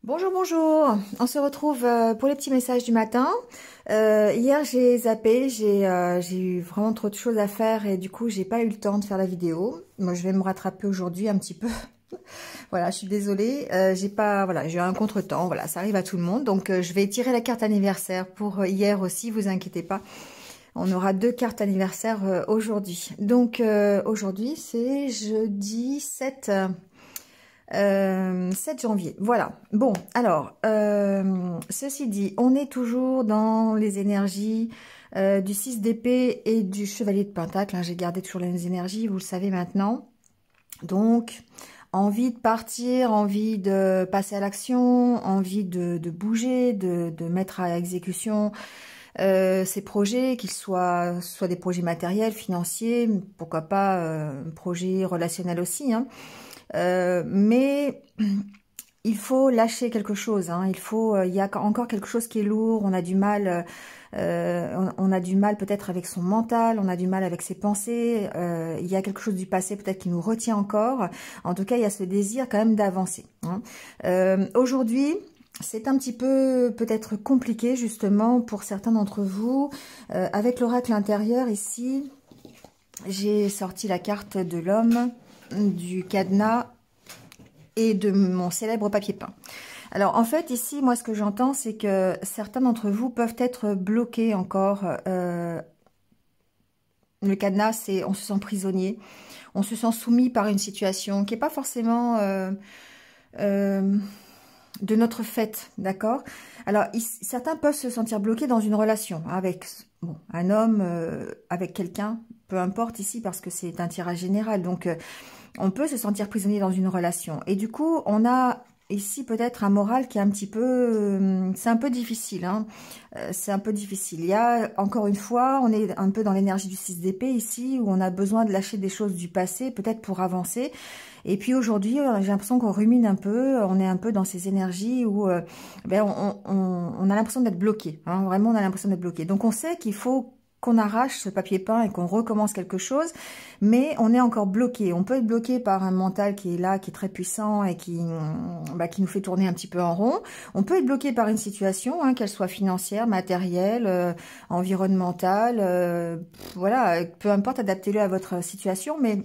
Bonjour, bonjour. On se retrouve pour les petits messages du matin. Hier, j'ai zappé, j'ai eu vraiment trop de choses à faire et du coup, j'ai pas eu le temps de faire la vidéo. Moi, je vais me rattraper aujourd'hui un petit peu. Voilà, je suis désolée. Voilà, j'ai eu un contretemps. Voilà, ça arrive à tout le monde. Donc, je vais tirer la carte anniversaire pour hier aussi. Vous inquiétez pas. On aura 2 cartes anniversaires aujourd'hui. Donc, aujourd'hui, c'est jeudi 7 janvier, voilà. Bon, alors, ceci dit, on est toujours dans les énergies du 6 d'épée et du chevalier de pentacle, hein. J'ai gardé toujours les mêmes énergies, vous le savez maintenant. Donc, envie de partir, envie de passer à l'action, envie de bouger, de mettre à exécution ces projets, qu'ils soient des projets matériels, financiers, pourquoi pas projets relationnels aussi, hein. Mais il faut lâcher quelque chose, hein. Il y a encore quelque chose qui est lourd. On a du mal, on a du mal peut-être avec son mental, on a du mal avec ses pensées. Il y a quelque chose du passé peut-être qui nous retient encore. En tout cas, il y a ce désir quand même d'avancer, hein. Aujourd'hui, c'est un petit peu peut-être compliqué justement pour certains d'entre vous. Avec l'oracle intérieur ici, j'ai sorti la carte de l'homme, du cadenas et de mon célèbre papier peint. Alors en fait ici, moi ce que j'entends, c'est que certains d'entre vous peuvent être bloqués encore. Le cadenas, c'est on se sent prisonnier, on se sent soumis par une situation qui n'est pas forcément de notre fait, d'accord? Alors certains peuvent se sentir bloqués dans une relation avec un homme, avec quelqu'un, peu importe ici parce que c'est un tirage général, donc on peut se sentir prisonnier dans une relation. Et du coup, on a ici peut-être un moral qui est un petit peu... c'est un peu difficile, hein. C'est un peu difficile. Il y a, encore une fois, on est un peu dans l'énergie du 6 d'épée ici, où on a besoin de lâcher des choses du passé, peut-être pour avancer. Et puis aujourd'hui, j'ai l'impression qu'on rumine un peu, on est un peu dans ces énergies où on a l'impression d'être bloqué, hein. Vraiment, on a l'impression d'être bloqué. Donc on sait qu'il faut qu'on arrache ce papier peint et qu'on recommence quelque chose, mais on est encore bloqué. On peut être bloqué par un mental qui est là, qui est très puissant et qui nous fait tourner un petit peu en rond. On peut être bloqué par une situation, hein, qu'elle soit financière, matérielle, environnementale, voilà, peu importe, adaptez-le à votre situation, mais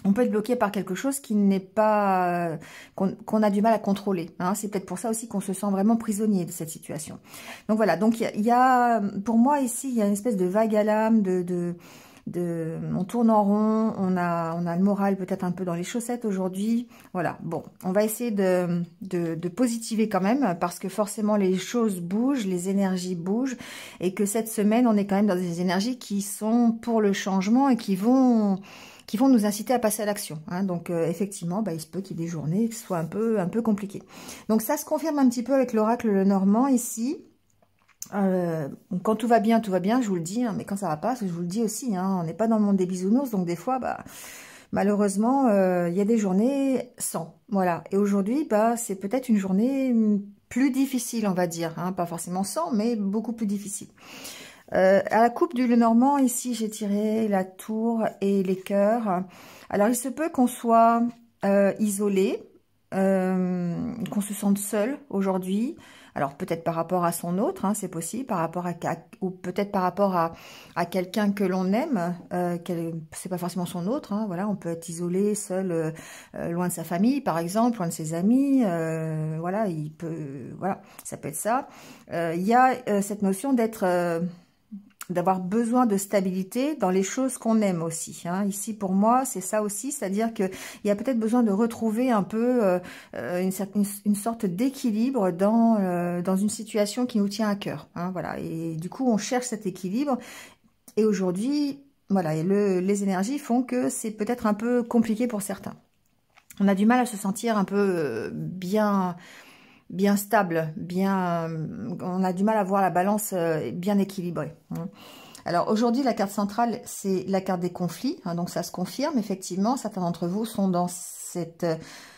on peut être bloqué par quelque chose qui n'est pas qu'on a du mal à contrôler, hein. C'est peut-être pour ça aussi qu'on se sent vraiment prisonnier de cette situation. Donc voilà, donc il y a pour moi ici, il y a une espèce de vague à l'âme, on tourne en rond, on a le moral peut-être un peu dans les chaussettes aujourd'hui. Voilà, bon, on va essayer de positiver quand même, parce que forcément les choses bougent, les énergies bougent, et que cette semaine, on est quand même dans des énergies qui sont pour le changement et qui vont nous inciter à passer à l'action, hein. Donc effectivement, il se peut qu'il y ait des journées qui soient un peu compliquées. Donc ça se confirme un petit peu avec l'oracle Lenormand ici. Quand tout va bien, je vous le dis, hein, mais quand ça va pas, je vous le dis aussi, hein, on n'est pas dans le monde des bisounours, donc des fois, malheureusement, il y a des journées sans. Voilà. Et aujourd'hui, c'est peut-être une journée plus difficile, on va dire, hein, pas forcément sans, mais beaucoup plus difficile. À la coupe du Lenormand, ici, j'ai tiré la tour et les cœurs. Alors, il se peut qu'on soit isolé, qu'on se sente seul aujourd'hui. Alors, peut-être par rapport à son autre, hein, c'est possible, ou peut-être par rapport à quelqu'un que l'on aime, c'est pas forcément son autre, hein, voilà, on peut être isolé, seul, loin de sa famille, par exemple, loin de ses amis, voilà, voilà, ça peut être ça. Il y a cette notion d'avoir besoin de stabilité dans les choses qu'on aime aussi, hein. Ici, pour moi, c'est ça aussi, c'est-à-dire qu'il y a peut-être besoin de retrouver un peu une sorte d'équilibre dans une situation qui nous tient à cœur, hein, voilà. Et du coup, on cherche cet équilibre. Et aujourd'hui, voilà, les énergies font que c'est peut-être un peu compliqué pour certains. On a du mal à se sentir un peu bien stable, on a du mal à voir la balance bien équilibrée, hein. Alors aujourd'hui, la carte centrale, c'est la carte des conflits, hein, donc ça se confirme, effectivement, certains d'entre vous sont dans cette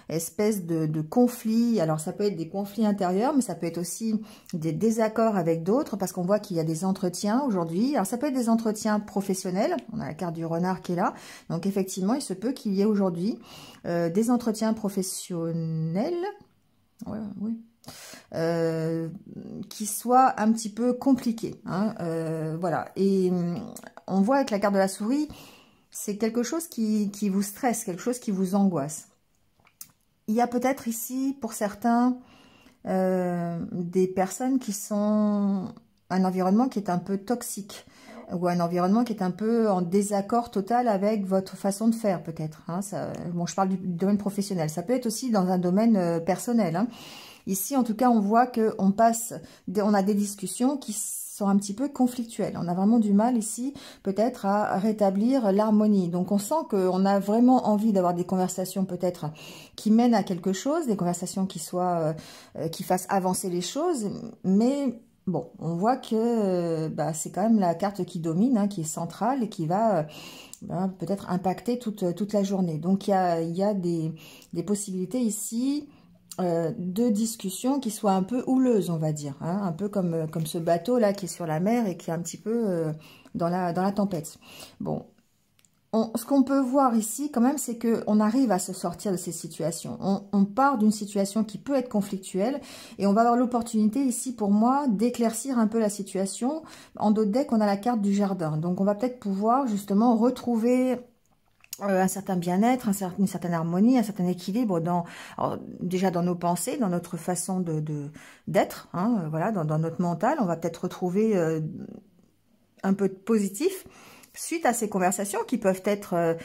espèce de conflit. Alors ça peut être des conflits intérieurs, mais ça peut être aussi des désaccords avec d'autres, parce qu'on voit qu'il y a des entretiens aujourd'hui. Alors ça peut être des entretiens professionnels, on a la carte du renard qui est là, donc effectivement, il se peut qu'il y ait aujourd'hui des entretiens professionnels. Ouais, oui. Qui soit un petit peu compliqué. Hein, voilà. Et on voit avec la carte de la souris, c'est quelque chose qui vous stresse, quelque chose qui vous angoisse. Il y a peut-être ici, pour certains, des personnes qui sont un environnement qui est un peu toxique ou un environnement qui est un peu en désaccord total avec votre façon de faire peut-être. Hein, bon, je parle du domaine professionnel. Ça peut être aussi dans un domaine personnel. Hein. Ici, en tout cas, on voit qu'on on a des discussions qui sont un petit peu conflictuelles. On a vraiment du mal ici, peut-être, à rétablir l'harmonie. Donc, on sent qu'on a vraiment envie d'avoir des conversations, peut-être, qui mènent à quelque chose, des conversations qui qui fassent avancer les choses. Mais, bon, on voit que c'est quand même la carte qui domine, hein, qui est centrale et qui va peut-être impacter toute la journée. Donc, il y a des possibilités ici de discussions qui soient un peu houleuses, on va dire, hein, un peu comme ce bateau là qui est sur la mer et qui est un petit peu dans la tempête. Bon, ce qu'on peut voir ici quand même, c'est que on arrive à se sortir de ces situations. On part d'une situation qui peut être conflictuelle et on va avoir l'opportunité ici pour moi d'éclaircir un peu la situation. En dos de deck, on a la carte du jardin, donc on va peut-être pouvoir justement retrouver un certain bien-être, une certaine harmonie, un certain équilibre déjà dans nos pensées, dans notre façon d'être, hein, voilà, dans notre mental. On va peut-être retrouver un peu de positif suite à ces conversations qui peuvent être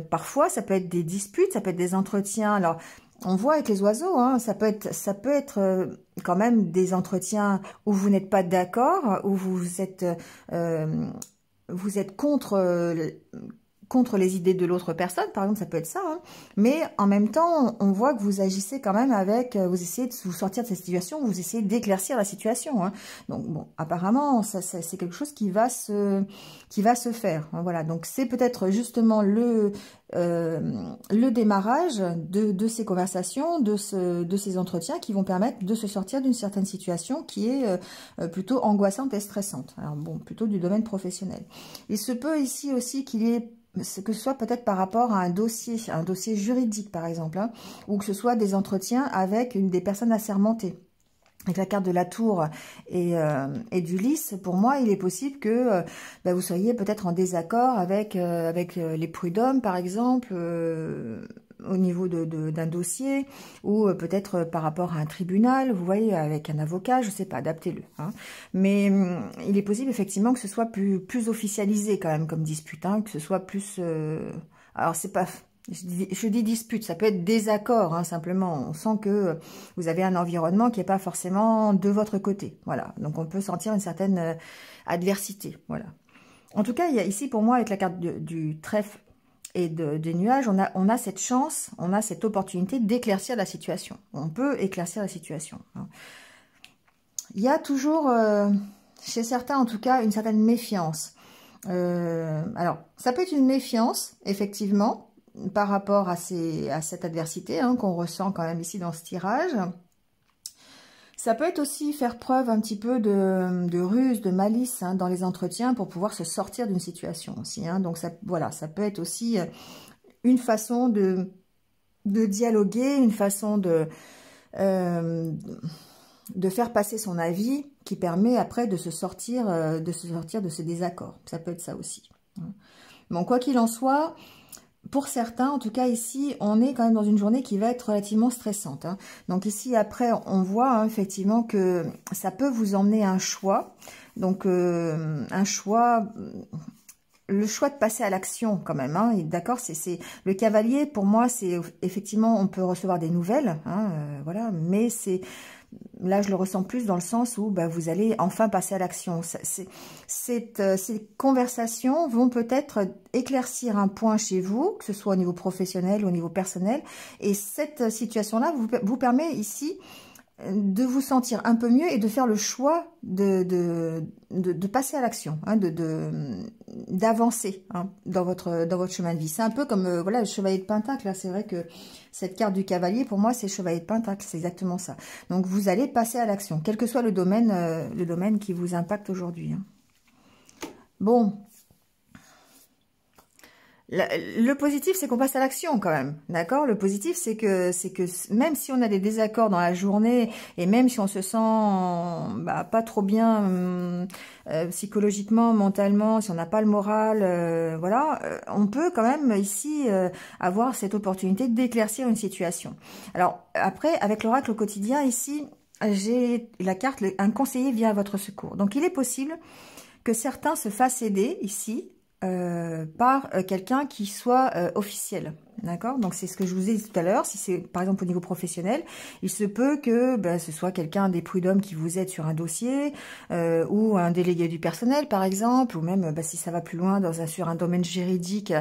parfois, ça peut être des disputes, ça peut être des entretiens. Alors, on voit avec les oiseaux, hein, ça peut être quand même des entretiens où vous n'êtes pas d'accord, où vous êtes contre les idées de l'autre personne, par exemple, ça peut être ça. Hein. Mais en même temps, on voit que vous agissez quand même vous essayez de vous sortir de cette situation, vous essayez d'éclaircir la situation. Hein. Donc, bon, apparemment, c'est quelque chose qui va se faire. Hein, voilà, donc c'est peut-être justement le démarrage de ces conversations, de ces entretiens qui vont permettre de se sortir d'une certaine situation qui est plutôt angoissante et stressante. Alors bon, plutôt du domaine professionnel. Il se peut ici aussi que ce soit peut-être par rapport à un dossier juridique par exemple, hein, ou que ce soit des entretiens avec des personnes assermentées. Avec la carte de la tour et du lys, pour moi, il est possible que vous soyez peut-être en désaccord avec les prud'hommes, par exemple, au niveau d'un dossier, ou peut-être par rapport à un tribunal, vous voyez, avec un avocat, je sais pas, adaptez-le. Hein. Mais il est possible effectivement que ce soit plus officialisé quand même comme dispute, hein, que ce soit plus... alors c'est pas... Je dis dispute, ça peut être désaccord, hein, simplement. On sent que vous avez un environnement qui n'est pas forcément de votre côté. Voilà, donc on peut sentir une certaine adversité. Voilà. En tout cas, il y a ici pour moi, avec la carte du trèfle et des nuages, on a cette chance, on a cette opportunité d'éclaircir la situation. On peut éclaircir la situation. Hein. Il y a toujours, chez certains en tout cas, une certaine méfiance. Alors, ça peut être une méfiance, effectivement, par rapport à cette adversité hein, qu'on ressent quand même ici dans ce tirage. Ça peut être aussi faire preuve un petit peu de ruse, de malice hein, dans les entretiens pour pouvoir se sortir d'une situation aussi. Hein. Donc voilà, ça peut être aussi une façon de dialoguer, une façon de faire passer son avis qui permet après de se sortir de ce désaccord. Ça peut être ça aussi. Hein. Bon, quoi qu'il en soit... Pour certains, en tout cas ici, on est quand même dans une journée qui va être relativement stressante. Hein. Donc ici, après, on voit hein, effectivement que ça peut vous emmener à un choix. Donc, un choix... Le choix de passer à l'action quand même, hein, d'accord, c'est le cavalier, pour moi, c'est effectivement, on peut recevoir des nouvelles, hein, voilà, mais c'est... Là, je le ressens plus dans le sens où vous allez enfin passer à l'action. Ces conversations vont peut-être éclaircir un point chez vous, que ce soit au niveau professionnel ou au niveau personnel. Et cette situation-là vous permet ici de vous sentir un peu mieux et de faire le choix de passer à l'action, hein, d'avancer hein, dans votre chemin de vie. C'est un peu comme voilà, le chevalier de Pentacle. C'est vrai que cette carte du cavalier, pour moi, c'est chevalier de Pentacle. C'est exactement ça. Donc, vous allez passer à l'action, quel que soit le domaine qui vous impacte aujourd'hui. Hein. Bon. Le positif, c'est qu'on passe à l'action quand même, d'accord? Le positif, c'est que même si on a des désaccords dans la journée et même si on se sent pas trop bien psychologiquement, mentalement, si on n'a pas le moral, voilà, on peut quand même ici avoir cette opportunité d'éclaircir une situation. Alors après, avec l'oracle au quotidien ici, j'ai la carte, un conseiller vient à votre secours. Donc il est possible que certains se fassent aider ici par quelqu'un qui soit officiel. D'accord? Donc c'est ce que je vous ai dit tout à l'heure. Si c'est par exemple au niveau professionnel, il se peut que ce soit quelqu'un des prud'hommes qui vous aide sur un dossier ou un délégué du personnel par exemple, ou même si ça va plus loin sur un domaine juridique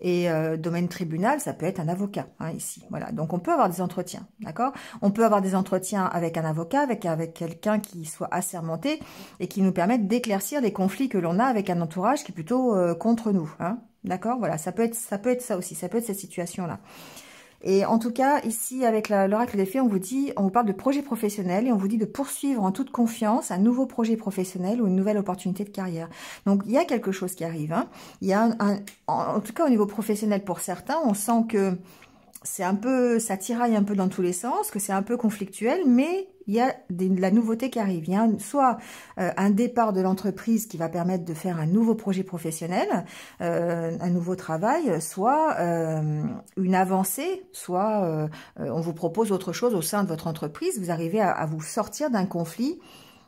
et domaine tribunal, ça peut être un avocat ici. Voilà. Donc on peut avoir des entretiens. D'accord? On peut avoir des entretiens avec un avocat, avec quelqu'un qui soit assermenté et qui nous permette d'éclaircir des conflits que l'on a avec un entourage qui est plutôt contre nous. D'accord, voilà, ça peut être ça aussi, ça peut être cette situation-là. Et en tout cas, ici, avec l'oracle des fées, on vous parle de projet professionnel et on vous dit de poursuivre en toute confiance un nouveau projet professionnel ou une nouvelle opportunité de carrière. Donc, il y a quelque chose qui arrive. Il y a en tout cas, au niveau professionnel, pour certains, on sent que c'est un peu, ça tiraille un peu dans tous les sens, que c'est un peu conflictuel, mais il y a de la nouveauté qui arrive. Il y a soit un départ de l'entreprise qui va permettre de faire un nouveau projet professionnel, un nouveau travail, soit une avancée, soit on vous propose autre chose au sein de votre entreprise. Vous arrivez à vous sortir d'un conflit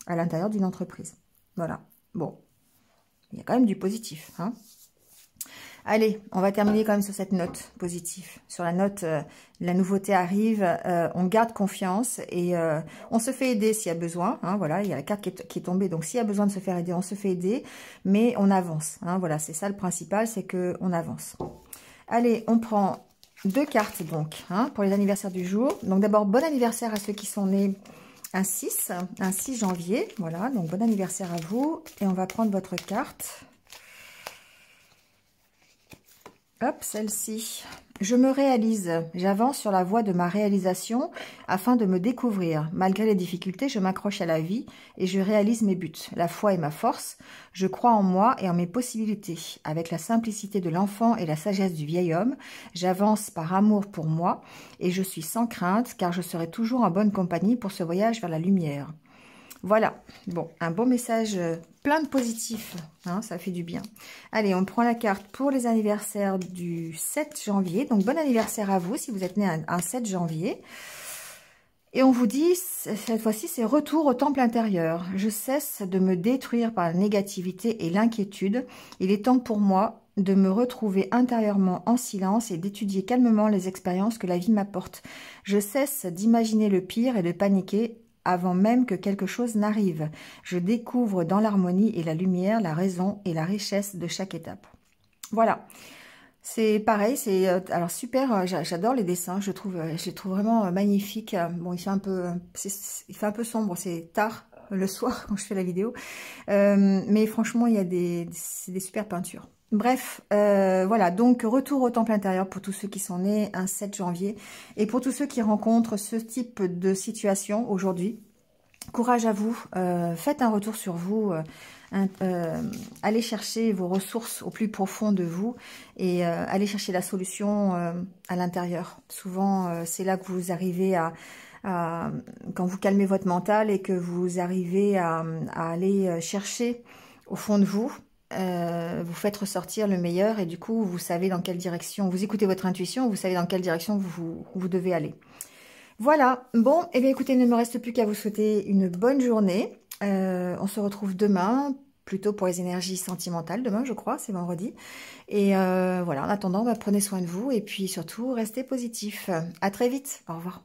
à l'intérieur d'une entreprise. Voilà. Bon, il y a quand même du positif, Allez, on va terminer quand même sur cette note positive. Sur la note, la nouveauté arrive, on garde confiance et on se fait aider s'il y a besoin. Voilà, il y a la carte qui est tombée, donc s'il y a besoin de se faire aider, on se fait aider, mais on avance. Voilà, c'est ça le principal, c'est qu'on avance. Allez, on prend 2 cartes donc pour les anniversaires du jour. Donc d'abord, bon anniversaire à ceux qui sont nés un 6 janvier. Voilà, donc bon anniversaire à vous. Et on va prendre votre carte. Hop, celle-ci. Je me réalise. J'avance sur la voie de ma réalisation afin de me découvrir. Malgré les difficultés, je m'accroche à la vie et je réalise mes buts. La foi est ma force. Je crois en moi et en mes possibilités. Avec la simplicité de l'enfant et la sagesse du vieil homme, j'avance par amour pour moi et je suis sans crainte car je serai toujours en bonne compagnie pour ce voyage vers la lumière. Voilà, bon, un bon message plein de positifs, ça fait du bien. Allez, on prend la carte pour les anniversaires du 7 janvier. Donc, bon anniversaire à vous si vous êtes né un 7 janvier. Et on vous dit, cette fois-ci, c'est retour au temple intérieur. Je cesse de me détruire par la négativité et l'inquiétude. Il est temps pour moi de me retrouver intérieurement en silence et d'étudier calmement les expériences que la vie m'apporte. Je cesse d'imaginer le pire et de paniquer avant même que quelque chose n'arrive. Je découvre dans l'harmonie et la lumière la raison et la richesse de chaque étape. Voilà. C'est pareil, c'est alors super, j'adore les dessins, je les trouve vraiment magnifiques. Bon, il fait un peu sombre, c'est tard le soir quand je fais la vidéo. Mais franchement, c'est des super peintures. Bref, voilà, donc retour au temple intérieur pour tous ceux qui sont nés un 7 janvier et pour tous ceux qui rencontrent ce type de situation aujourd'hui. Courage à vous, faites un retour sur vous, allez chercher vos ressources au plus profond de vous et allez chercher la solution à l'intérieur. Souvent, c'est là que vous arrivez quand vous calmez votre mental et que vous arrivez à aller chercher au fond de vous. Vous faites ressortir le meilleur et du coup vous savez dans quelle direction, vous écoutez votre intuition, vous savez dans quelle direction vous devez aller. Voilà, bon, et bien écoutez, il ne me reste plus qu'à vous souhaiter une bonne journée. On se retrouve demain, plutôt pour les énergies sentimentales, demain je crois, c'est vendredi. Et voilà, en attendant, prenez soin de vous et puis surtout, restez positifs. À très vite, au revoir.